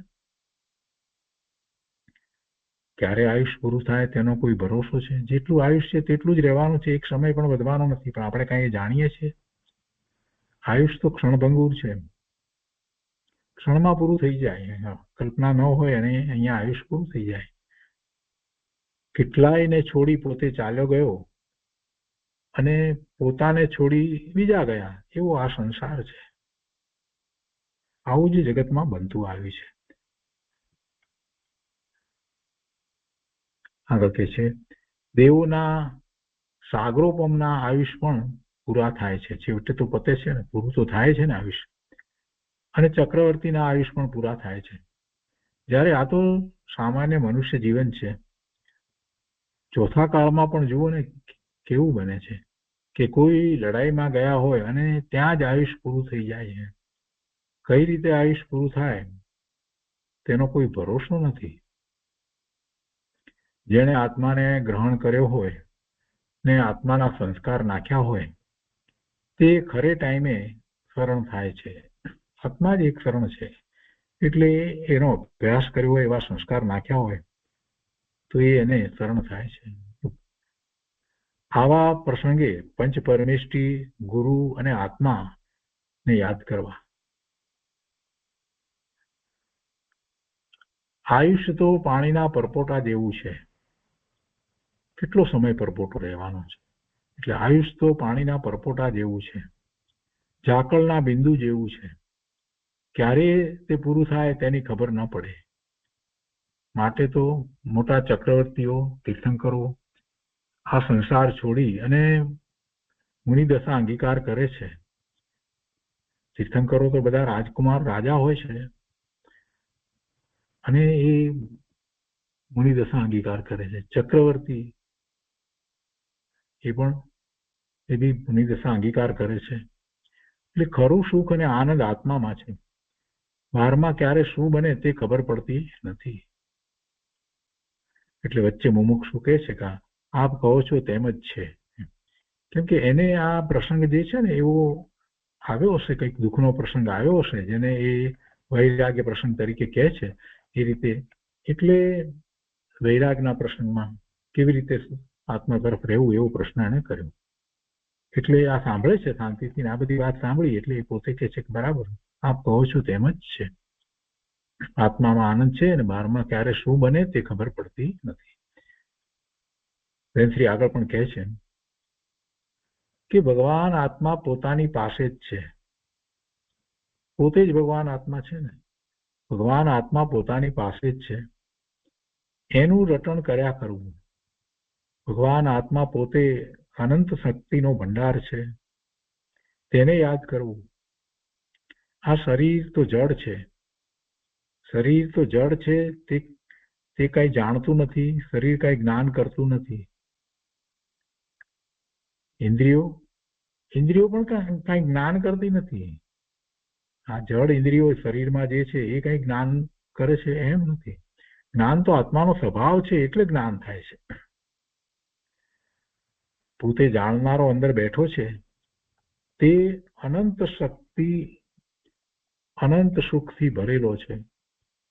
ક્યારે આયુષ્ય પૂરું થાય તેનો કોઈ ભરોસો છે? જેટલું આયુષ્ય છે તેટલું જ રહેવાનું છે, એક સમય પણ વધવાનો નથી. પણ આપણે કાંઈ જાણીએ છીએ? આયુષ્ય તો ક્ષણભંગુર છે, ક્ષણમાં પૂરું થઈ જાય. કલ્પના ન હોય અને અહીંયા આયુષ્ય પૂરું થઈ જાય. કેટલાયને છોડી પોતે ચાલ્યો ગયો અને પોતાને છોડી બીજા ગયા, એવો આ સંસાર છે. આવું જ જગતમાં બનતું આવ્યું છે. આગળ કે છે, દેવોના સાગરોપમના આયુષ પણ પૂરા થાય છે. છેવટે તો પતે છે ને, પૂરું તો થાય છે ને આયુષ. અને ચક્રવર્તીના આયુષ પણ પૂરા થાય છે. જ્યારે આ તો સામાન્ય મનુષ્ય જીવન છે. ચોથા કાળમાં પણ જુઓ ને કેવું બને છે કે કોઈ લડાઈમાં ગયા હોય અને ત્યાં જ આયુષ પૂરું થઈ જાય છે. કઈ રીતે આયુષ પૂરું થાય તેનો કોઈ ભરોસો નથી. જેણે આત્માને ગ્રહણ કર્યો હોય ને આત્માના સંસ્કાર નાખ્યા હોય તે ખરે ટાઈમે શરણ થાય છે. આત્મા જ એક શરણ છે. એટલે એનો અભ્યાસ કર્યો હોય, એવા સંસ્કાર નાખ્યા હોય તો એને શરણ થાય છે. આવા પ્રસંગે પંચ પરમેષ્ઠી, ગુરુ અને આત્માને યાદ કરવા. આયુષ્ય તો પાણીના પરપોટા જેવું છે. કેટલો સમય પરપોટો રહેવાનો છે? એટલે આયુષ્ય તો પાણીના પરપોટા જેવું છે, ઝાકળના બિંદુ જેવું છે. ક્યારે તે પૂરું થાય તેની ખબર ન પડે. માટે તો મોટા ચક્રવર્તીઓ, તીર્થંકરો આ સંસાર છોડી અને મુનિદશા અંગીકાર કરે છે. તીર્થંકરો તો બધા રાજકુમાર, રાજા હોય છે અને એ મુનિદશા અંગીકાર કરે છે. ચક્રવર્તી એ પણ એ બી મુનિદશા અંગીકાર કરે છે. એટલે ખરું સુખ અને આનંદ આત્મામાં છે. બહારમાં ક્યારે શું બને તે ખબર પડતી નથી. એટલે વચ્ચે મુમુક્ષુ કહે છે કે આપ કહો છો તેમ જ છે. કેમ કે એને આ પ્રસંગ જે છે ને એવો આવ્યો હશે, કંઈક દુઃખનો પ્રસંગ આવ્યો હશે જેને એ વૈરાગ્ય પ્રસંગ તરીકે કહે છે એ રીતે. એટલે વૈરાગના પ્રસંગમાં કેવી રીતે આત્મા તરફ રહેવું એવો પ્રશ્ન એને કર્યો. એટલે આ સાંભળે છે શાંતિથી, આ બધી વાત સાંભળી એટલે એ પોતે કહે છે કે બરાબર આપ કહો છો તેમ જ છે, આત્મામાં આનંદ છે અને બહારમાં ક્યારે શું બને તે ખબર પડતી નથી. શ્રી આગળ પણ કહે છે કે ભગવાન આત્મા પોતાની પાસે જ છે, પોતે જ ભગવાન આત્મા છે ને, ભગવાન આત્મા પોતાની પાસે જ છે, એનું રટણ કર્યા કરવું. ભગવાન આત્મા પોતે અનંત શક્તિનો ભંડાર છે, તેને યાદ કરવું. આ શરીર તો જડ છે, શરીર તો જડ છે, તે કઈ જાણતું નથી, શરીર કઈ જ્ઞાન કરતું નથી. ઇન્દ્રિયો પણ કઈ જ્ઞાન કરતી નથી. આ જડ ઇન્દ્રિયો શરીરમાં જે છે એ કઈ જ્ઞાન કરે છે એમ નથી. જ્ઞાન તો આત્માનો સ્વભાવ છે એટલે જ્ઞાન થાય છે. પોતે જાણનારો અંદર બેઠો છે તે અનંત શક્તિ અનંત સુખથી ભરેલો છે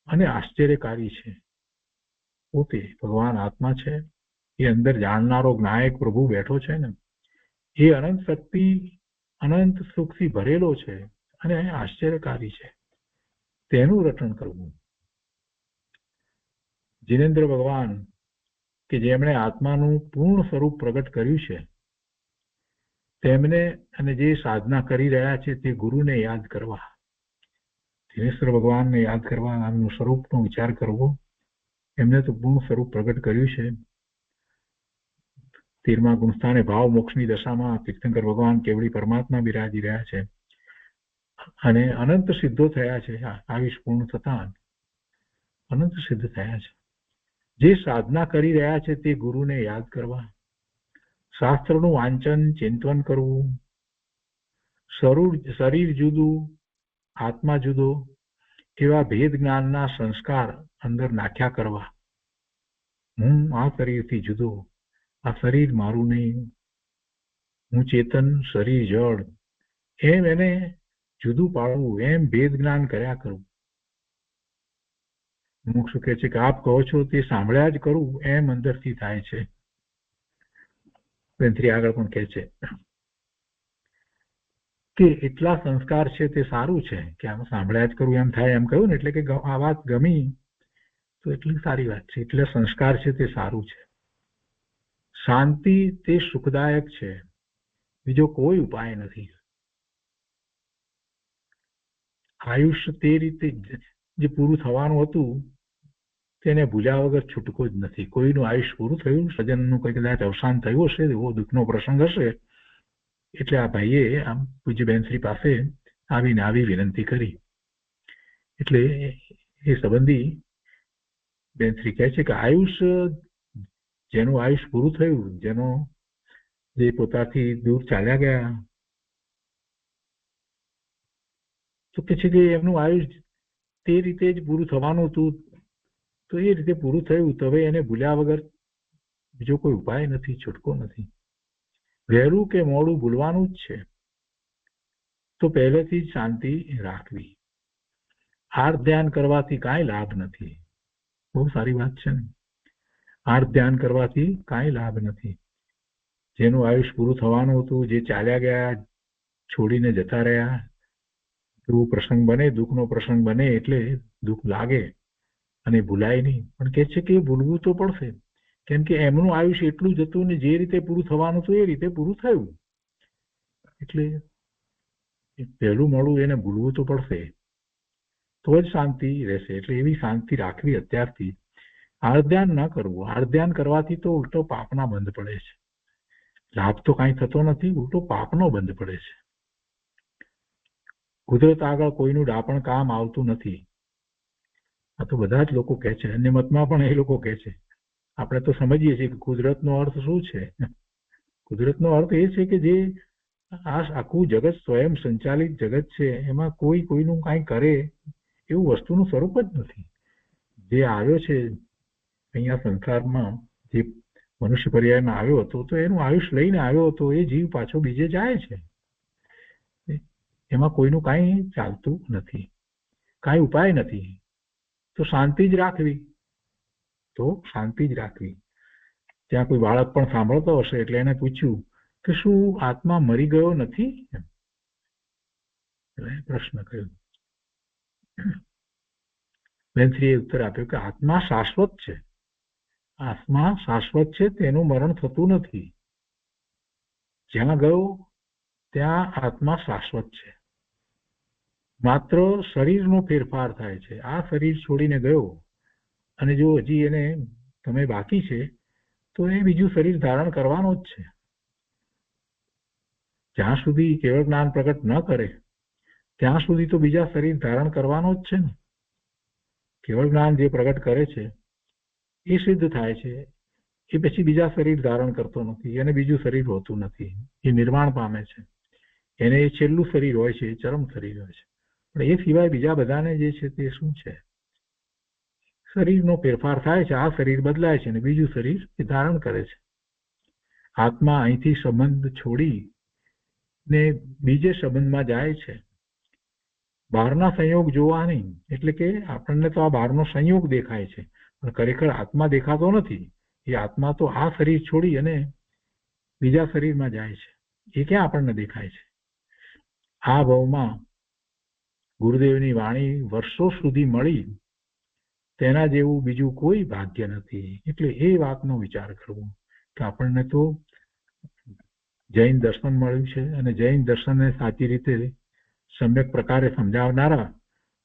અને આશ્ચર્યકારી છે. પોતે ભગવાન આત્મા છે, એ અંદર જાણનારો જ્ઞાયક પ્રભુ બેઠો છે ને, એ અનંત શક્તિ અનંત સુખથી ભરેલો છે અને આશ્ચર્યકારી છે, તેનું રટણ કરવું. જીનેન્દ્ર ભગવાન કે જેમણે આત્માનું પૂર્ણ સ્વરૂપ પ્રગટ કર્યું છે, તેમને અને જે સાધના કરી રહ્યા છે તે ગુરુને યાદ કરવા, જીનેશ્વર ભગવાનને યાદ કરવા, આમનું સ્વરૂપનો વિચાર કરવો. એમને તો પૂર્ણ સ્વરૂપ પ્રગટ કર્યું છે. 13મા ગુણસ્થાને ભાવ મોક્ષની દશામાં તીર્થંકર ભગવાન કેવડી પરમાત્મા બિરાજી રહ્યા છે અને અનંત સિદ્ધો થયા છે. આયુષ પૂર્ણ થતા અનંત સિદ્ધ થયા છે. જે સાધના કરી રહ્યા છે તે ગુરુને યાદ કરવા, શાસ્ત્રનું વાંચન ચિંતન કરવું, શરીર જુદું આત્મા જુદો એવા ભેદ જ્ઞાનના સંસ્કાર અંદર નાખ્યા કરવા. હું આ શરીરથી જુદો, આ શરીર મારું નહીં, હું ચેતન શરીર જળ, એમ એને જુદું પાડવું, એમ ભેદ જ્ઞાન કર્યા કરવું. મોક્ષ કહે છે કે આપ કહો છો તે સાંભળ્યા જ કરવું, એમ અંદરથી થાય છે. આગળ પણ કહે છે કે એટલા સંસ્કાર છે તે સારું છે કે આમ સાંભળ્યા જ કરવું એમ થાય, એમ કહ્યું ને એટલે કે આ વાત ગમી તો એટલી સારી વાત છે. એટલે સંસ્કાર છે તે સારું છે. શાંતિ તે સુખદાયક છે, બીજો કોઈ ઉપાય નથી. આયુષ્ય તે રીતે જે પૂરું થવાનું હતું તેને ભૂલ્યા વગર છૂટકો જ નથી. કોઈનું આયુષ્ય પૂરું થયું, સજ્જનનું કોઈ કદાચ અવસાન થયું હશે, એવો દુઃખનો પ્રસંગ હશે, એટલે આ ભાઈએ આમ પૂજ્ય બેનશ્રી પાસે આવીને આવી વિનંતી કરી. એટલે એ સંબંધી બેનશ્રી કહે છે કે આયુષ્ય, જેનું આયુષ્ય પૂરું થયું, જેનો જે પોતાથી દૂર ચાલ્યા ગયા, તો કે છે કે એમનું આયુષ્ય તે રીતે જ પૂરું થવાનું હતું, તો એ રીતે પૂરું થયું, તો હવે એને ભૂલ્યા વગર બીજો કોઈ ઉપાય નથી, છૂટકો નથી. વહેલું કે મોડું ભૂલવાનું જ છે, તો પહેલેથી જ શાંતિ રાખવી. આર્ત ધ્યાન કરવાથી કાંઈ લાભ નથી. બહુ સારી વાત છે ને. આર્ત ધ્યાન કરવાથી કાંઈ લાભ નથી. જેનું આયુષ્ય પૂરું થવાનું હતું, જે ચાલ્યા ગયા, છોડીને જતા રહ્યા, એવું પ્રસંગ બને, દુઃખનો પ્રસંગ બને એટલે દુઃખ લાગે અને ભૂલાય નહીં. પણ કહે છે કે ભૂલવું તો પડશે, કેમ કે એમનું આયુષ્ય એટલું જ હતું ને જે રીતે પૂરું થવાનું હતું એ રીતે પૂરું થયું. એટલે પહેલું મોડું એને ભૂલવું તો પડશે, તો જ શાંતિ રહેશે. એટલે એવી શાંતિ રાખવી અત્યારથી. આળધ્યાન ન કરવું. આળધ્યાન કરવાથી તો ઉલટો પાપના બંધ પડે છે. લાભ તો કાંઈ થતો નથી, ઉલટો પાપનો બંધ પડે છે. કુદરત આગળ કોઈનું ડાપણ કામ આવતું નથી. આ તો બધા જ લોકો કહે છે, અન્ય મતમાં પણ એ લોકો કહે છે. આપણે તો સમજીએ છીએ કે કુદરતનો અર્થ શું છે. કુદરતનો અર્થ એ છે કે જે આ આખું જગત સ્વયં સંચાલિત જગત છે, એમાં કોઈ કોઈનું કાંઈ કરે એવું વસ્તુનું સ્વરૂપ જ નથી. જે આવ્યો છે અહીંયા સંસારમાં, જે મનુષ્ય પર્યાયમાં આવ્યો હતો, તો એનું આયુષ્ય લઈને આવ્યો હતો. એ જીવ પાછો બીજે જાય છે. એમાં કોઈનું કાંઈ ચાલતું નથી, કાંઈ ઉપાય નથી. તો શાંતિ જ રાખવી. તો શાંતિ જ રાખવી. ત્યાં કોઈ બાળક પણ સાંભળતો હશે એટલે એને પૂછ્યું કે શું આત્મા મરી ગયો નથી? એટલે પ્રશ્ન કર્યો. વેન્શ્રીએ ઉત્તર આપ્યો કે આત્મા શાશ્વત છે. આત્મા શાશ્વત છે, તેનું મરણ થતું નથી. જ્યાં ગયો ત્યાં આત્મા શાશ્વત છે. માત્ર શરીરનો ફેરફાર થાય છે. આ શરીર છોડીને ગયો અને જો હજી એને સમય બાકી છે તો એ બીજું શરીર ધારણ કરવાનો જ છે. જ્યાં સુધી કેવળ જ્ઞાન પ્રગટ ન કરે ત્યાં સુધી તો બીજા શરીર ધારણ કરવાનો જ છે ને. કેવળ જ્ઞાન જે પ્રગટ કરે છે એ સિદ્ધ થાય છે, એ પછી બીજા શરીર ધારણ કરતો નથી, એને બીજું શરીર હોતું નથી, એ નિર્વાણ પામે છે. એને એ છેલ્લું શરીર હોય છે, એ ચરમ શરીર હોય છે. પણ એ સિવાય બીજા બધાને જે છે તે શું છે? શરીરનો ફેરફાર થાય છે, આ શરીર બદલાય છે અને બીજું શરીર એ ધારણ કરે છે. આત્મા અહીંથી સંબંધ છોડી ને બીજે સંબંધમાં જાય છે. બહારના સંયોગ જોવા નહીં, એટલે કે આપણને તો આ બહારનો સંયોગ દેખાય છે પણ ખરેખર આત્મા દેખાતો નથી. એ આત્મા તો આ શરીર છોડી અને બીજા શરીરમાં જાય છે. એ ક્યાં આપણને દેખાય છે? આ ભાવમાં ગુરુદેવની વાણી વર્ષો સુધી મળી તેના જેવું બીજું કોઈ ભાગ્ય નથી. એટલે એ વાતનો વિચાર કરવો કે આપણને તો જૈન દર્શન મળ્યું છે અને જૈન દર્શનને સાચી રીતે સમ્યક પ્રકારે સમજાવનારા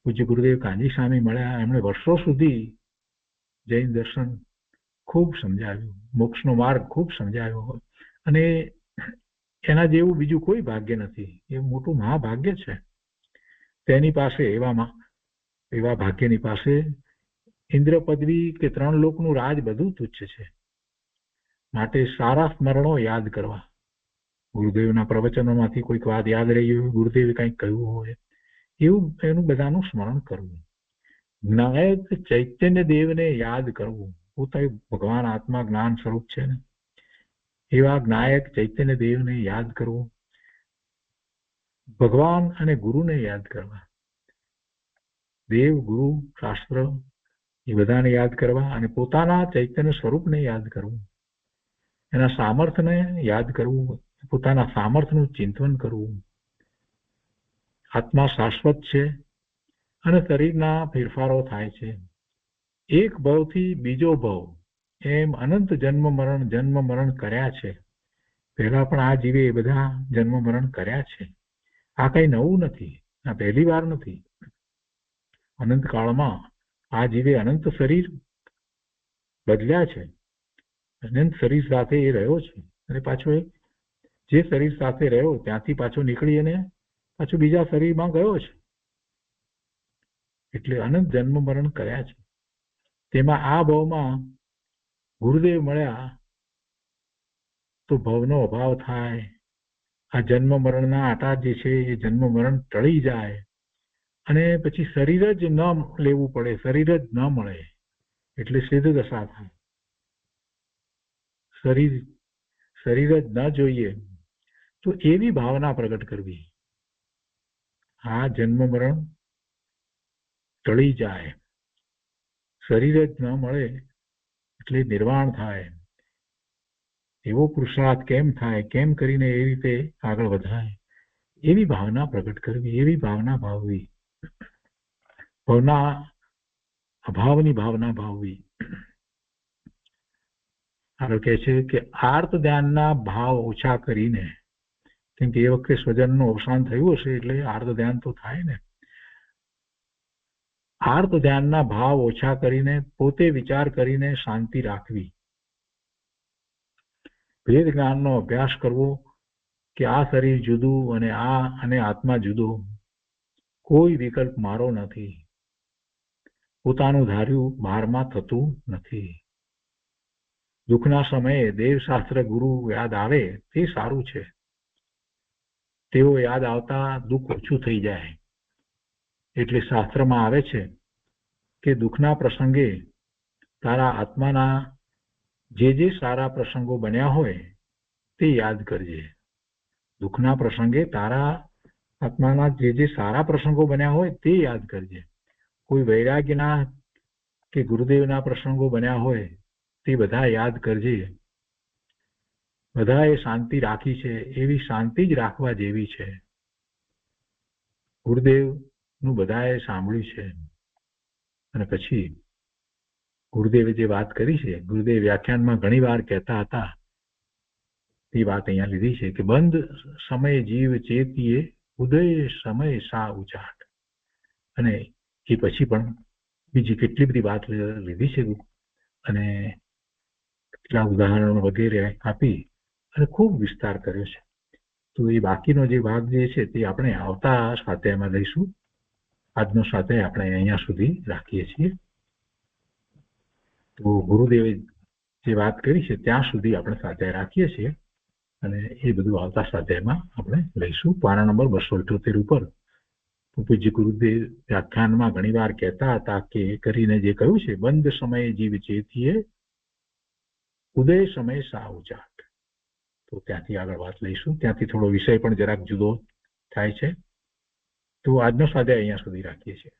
પૂજ્ય ગુરુદેવ કાંજી સ્વામી મળ્યા. એમણે વર્ષો સુધી જૈન દર્શન ખૂબ સમજાવ્યું, મોક્ષનો માર્ગ ખૂબ સમજાવ્યો અને એના જેવું બીજું કોઈ ભાગ્ય નથી. એ મોટું મહાભાગ્ય છે. તેની પાસે એવા ભાગ્યની પાસે ઇન્દ્ર પદવી કે 3 લોકનું રાજ બધું તુચ્છ છે. માટે સારા સ્મરણો યાદ કરવા. ગુરુદેવના પ્રવચનોમાંથી કોઈક વાત યાદ રહી હોય, ગુરુદેવે કંઈક કહ્યું હોય, એવું એનું બધાનું સ્મરણ કરવું. જ્ઞાયક ચૈતન્ય દેવને યાદ કરવું. પોતે ભગવાન આત્મા જ્ઞાન સ્વરૂપ છે ને, એવા જ્ઞાયક ચૈતન્ય દેવને યાદ કરવું. ભગવાન અને ગુરુને યાદ કરવા. દેવ, ગુરુ, શાસ્ત્ર એ બધાને યાદ કરવા અને પોતાના ચૈતન્ય સ્વરૂપને યાદ કરવું. એના સામર્થ્યને યાદ કરવું, પોતાના સામર્થ્યનું ચિંતન કરવું. આત્મા શાશ્વત છે અને શરીરના ફેરફારો થાય છે. એક ભવથી બીજો ભવ એમ અનંત જન્મ મરણ કર્યા છે. પહેલા પણ આ જીવે એ બધા જન્મ મરણ કર્યા છે. આ કઈ નવું નથી, આ પહેલી વાર નથી. અનંત કાળમાં આ જીવે અનંત શરીર બદલ્યા છે. અનંત શરીર સાથે એ રહ્યો છે અને પાછો જે શરીર સાથે રહ્યો ત્યાંથી પાછો નીકળી અને પાછો બીજા શરીરમાં ગયો છે. એટલે અનંત જન્મ મરણ કર્યા છે. તેમાં આ ભવમાં ગુરુદેવ મળ્યા તો ભવનો અભાવ થાય. આ જન્મ મરણના આટા જે છે એ જન્મ મરણ ટળી જાય અને પછી શરીર જ ન લેવું પડે, શરીર જ ન મળે એટલે સિદ્ધ દશા થાય. શરીર જ ન જોઈએ તો એવી ભાવના પ્રગટ કરવી. આ જન્મ મરણ ટળી જાય, શરીર જ ન મળે એટલે નિર્વાણ થાય. એવો પુરુષાર્થ કેમ થાય, કેમ કરીને એ રીતે આગળ વધાય, એવી ભાવના પ્રગટ કરવી, એવી ભાવના ભાવવી, ભાવના અભાવની ભાવના ભાવવી. આગળ કહે છે કે આર્ત ધ્યાનના ભાવ ઓછા કરીને, કેમ કે એ વખતે સ્વજનનું અવસાન થયું હશે એટલે આર્ત ધ્યાન તો થાય ને. આર્ત ધ્યાનના ભાવ ઓછા કરીને પોતે વિચાર કરીને શાંતિ રાખવી. ભેદ જ્ઞાનનો અભ્યાસ કરવો કે આ શરીર જુદું અને આત્મા જુદો, કોઈ વિકલ્પ મારો નથી. પોતાનું ધાર્યું બહારમાં થતું નથી. દુઃખના સમયે દેવશાસ્ત્ર ગુરુ યાદ આવે તે સારું છે. તેઓ યાદ આવતા દુઃખ ઓછું થઈ જાય. એટલે શાસ્ત્રમાં આવે છે કે દુઃખના પ્રસંગે તારા આત્માના જે સારા પ્રસંગો બન્યા હોય તે યાદ કરજે. દુઃખના પ્રસંગે તારા આત્માના જે સારા પ્રસંગો બન્યા હોય તે યાદ કરજે. કોઈ વૈરાગ્યના કે ગુરુદેવના પ્રસંગો બન્યા હોય તે બધા યાદ કરજે. બધાએ શાંતિ રાખી છે એવી શાંતિ જ રાખવા જેવી છે. ગુરુદેવનું બધાએ સાંભળ્યું છે. અને પછી ગુરુદેવે જે વાત કરી છે, ગુરુદેવ વ્યાખ્યાનમાં ઘણી વાર કહેતા હતા એ વાત અહીંયા લીધી છે કે બંધ સમય જીવ ચેતીએ ઉદય સમય સા ઉચાટ. અને એ પછી પણ બીજી કેટલી બધી વાત લીધી છે અને કેટલા ઉદાહરણો વગેરે આપી અને ખૂબ વિસ્તાર કર્યો છે. તો એ બાકીનો જે ભાગ જે છે તે આપણે આવતા સ્વાધ્યાયમાં લઈશું. આજનો સ્વાધ્યાય આપણે અહીંયા સુધી રાખીએ છીએ. તો ગુરુદેવે જે વાત કરી છે ત્યાં સુધી આપણે સ્વાધ્યાય રાખીએ છીએ અને એ બધું આવતા સ્વાધ્યાયમાં આપણે લઈશું. પાના નંબર 278 ઉપર પૂજ્ય ગુરુદેવ વ્યાખ્યાનમાં ઘણી વાર કહેતા હતા કે કરીને જે કહ્યું છે બંધ સમયે જીવ ચેતીએ ઉદય સમય સા ઉચાટ. તો ત્યાંથી આગળ વાત લઈશું. ત્યાંથી થોડો વિષય પણ જરાક જુદો થાય છે. તો આજનો સ્વાધ્યાય અહીંયા સુધી રાખીએ છીએ.